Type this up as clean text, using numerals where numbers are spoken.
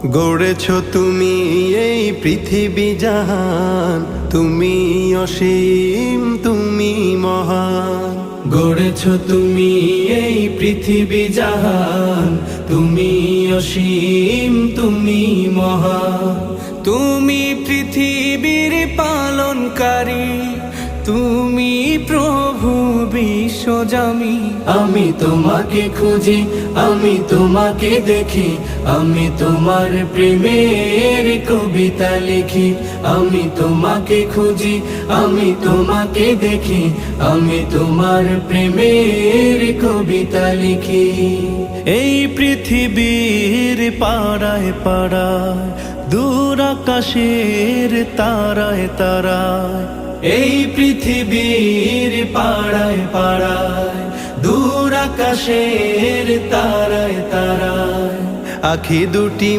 গড়েছ তুমি এই পৃথিবী জাহান, তুমি অসীম, তুমি মহান। গড়েছ তুমি এই পৃথিবী জাহান, তুমি অসীম, তুমি মহান। তুমি পৃথিবীর পালনকারী, তুমি প্রভু বিশ্বজামি। আমি তোমাকে খুঁজি, আমি তোমাকে দেখি, আমি তোমার প্রেমের কবিতা লিখি। আমি তোমাকে খুঁজি, আমি তোমাকে দেখি, আমি তোমার প্রেমের কবিতা লিখি। এই পৃথিবীর পাড়ায় পাড়ায়, দূর আকাশের তারায় তারায়, এই পৃথিবীর পাড়ায় পাড়ায়, দূর আকাশের তারায় তারায়, আখি দুটি